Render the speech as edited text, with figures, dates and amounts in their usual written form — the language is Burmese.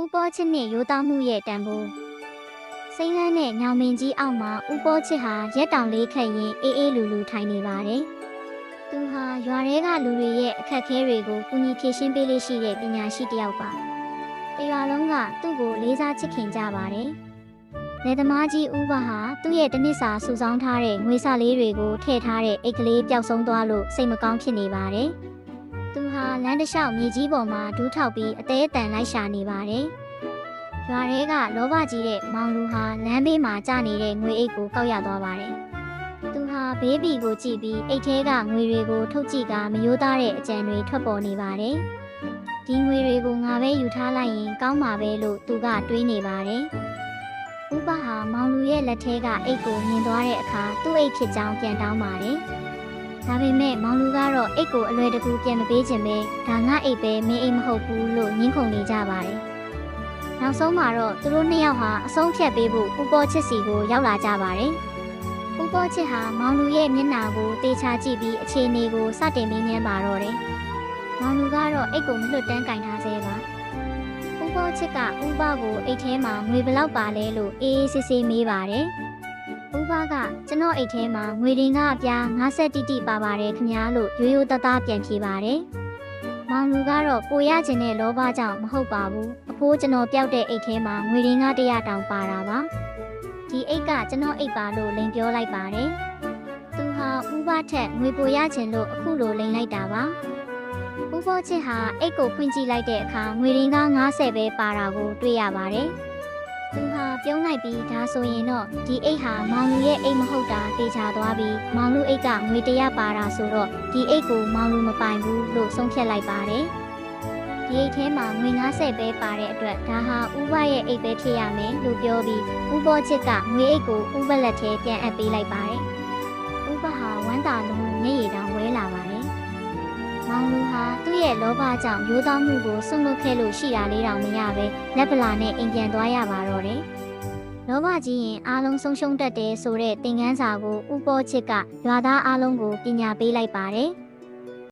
ဦးပေါ်ချစ်နဲ့ရိုးသားမှုရဲ့တန်ဖိုးစိမ့်လန်းနဲ့ညောင်မင်းကြီးအောက်မှာဦးပေါ်ချစ်ဟာရက်တောင်လေးခတ်ရင်အေးအေးလူလူထိုင်နေပါတယ်။သူဟာရွာထဲကလူတွေရဲ့အခက်အခဲတွေကိုကူညီဖြေရှင်းပေးလို့ရှိတဲ့ပညာရှိတစ်ယောက်ပါ။တရွာလုံးကသူ့ကိုလေးစားချစ်ခင်ကြပါတယ်။လယ်သမားကြီးဦးဘဟာသူ့ရဲ့တစ်နှစ်စာစုဆောင်းထားတဲ့ငွေစလေးတွေကိုထည့်ထားတဲ့အိတ်ကလေးပျောက်ဆုံးသွားလို့စိတ်မကောင်းဖြစ်နေပါတယ်။သူဟာလမ်းတစ်လျှောက်မြေကြီးပေါ်မှာဒူးထောက်ပြီးအသေးအတန်လိုက်ရှာနေပါတယ်။ရွာထဲကလောဘကြီးတဲ့မောင်လူဟာလမ်းဘေးမှာကျနေတဲ့ငွေအိတ်ကိုကောက်ရသွားပါတယ်။သူဟာဘေးဘီကိုကြည့်ပြီးအိတ်ထဲကငွေတွေကိုထုတ်ကြည့်ကမယိုးသားတဲ့အကြံတွေထွက်ပေါ်နေပါတယ်။ဒီငွေတွေကိုငါပဲယူထားလိုက်ရင်ကောင်းမှာပဲလို့သူကတွေးနေပါတယ်။ဦးဘဟာမောင်လူရဲ့လက်ထဲကအိတ်ကိုမြင်သွားတဲ့အခါသူ့အိတ်ဖြစ်ကြောင်းပြန်တောင်းပါတယ်။ဒါပေမဲ့မောင်လူကတော့အိတ်ကိုအလွယ်တကူပြန်မပေးချင်ပဲဒါငါအိတ်ပဲမင်းအိတ်မဟုတ်ဘူးလို့ညှင်းခုန်နေကြပါတယ်။နောက်ဆုံးမှာတော့သူတို့နှစ်ယောက်ဟာအဆုံးဖြတ်ပေးဖို့ဦးပေါ်ချစ်စီကိုရောက်လာကြပါတယ်။ဦးပေါ်ချစ်ဟာမောင်လူရဲ့မျက်နှာကိုတေချာကြည့်ပြီးအခြေအနေကိုစတင်မေးမြန်းပါတော့တယ်။မောင်လူကတော့အိတ်ကိုမလွတ်တမ်းကင်ထားသေးပါ။ဦးပေါ်ချစ်ကဦးဘကိုအိတ်ထဲမှာငွေဘလောက်ပါလဲလို့အေးအေးဆေးဆေးမေးပါတယ်။ဦးဘကကျွန်တော်အိတ်ထဲမှာငွေတင်ကအပြား50တိတိပါပါတယ်ခင်ဗျားလို့ရိုးရိုးသားသားပြန်ဖြေပါတယ်။မောင်လူကတော့ပိုရခြင်းနဲ့လောဘကြောင့်မဟုတ်ပါဘူး။အဖိုးကျွန်တော်ပျောက်တဲ့အိတ်ထဲမှာငွေတင်က100တောင်ပါတာပါ။ဒီအိတ်ကကျွန်တော်အိတ်ပါလို့လိန်ပြောလိုက်ပါတယ်။သူဟာဦးဘထက်ငွေပိုရခြင်းလို့အခုလိုလိန်လိုက်တာပါ။ဦးပေါ်ချစ်ဟာအိတ်ကိုဖွင့်ကြည့်လိုက်တဲ့အခါငွေတင်က90ပဲပါတာကိုတွေ့ရပါတယ်။သူဟာပြုံးလိုက်ပြီးဒါဆိုရင်တော့ဒီအိတ်ဟာမောင်လူရဲ့အိတ်မဟုတ်တာသိချသွားပြီးမောင်လူအိတ်ကငွေ100ပါတာဆိုတော့ဒီအိတ်ကိုမောင်လူမပိုင်ဘူးလို့ဆုံးဖြတ်လိုက်ပါတယ်။ဒီအိတ်ထဲမှာငွေ90ပဲပါတဲ့အတွက်ဒါဟာဦးဘရဲ့အိတ်ပဲဖြစ်ရမယ်လို့ပြောပြီးဦးပေါ်ချစ်ကငွေအိတ်ကိုဦးဘလက်ထဲပြန်အပ်ပေးလိုက်ပါတယ်။ဦးဘဟာဝမ်းသာလုံးမျက်ရည်တောင်ဝဲလာပါတယ်။မောင်လူဟာသူ့ရဲ့လောဘကြောင့်ရိုးသားမှုကိုစွန့်လွတ်ခဲ့လို့ရှိတာလေးတောင်မရပဲလက်ပလာနဲ့အိမ်ပြန်သွားရပါတော့တယ်။လောဘကြီးရင်အားလုံးဆုံးရှုံးတတ်တယ်ဆိုတဲ့သင်ခန်းစာကိုဦးပေါ်ချစ်ကရွာသားအားလုံးကိုပညာပေးလိုက်ပါတယ်။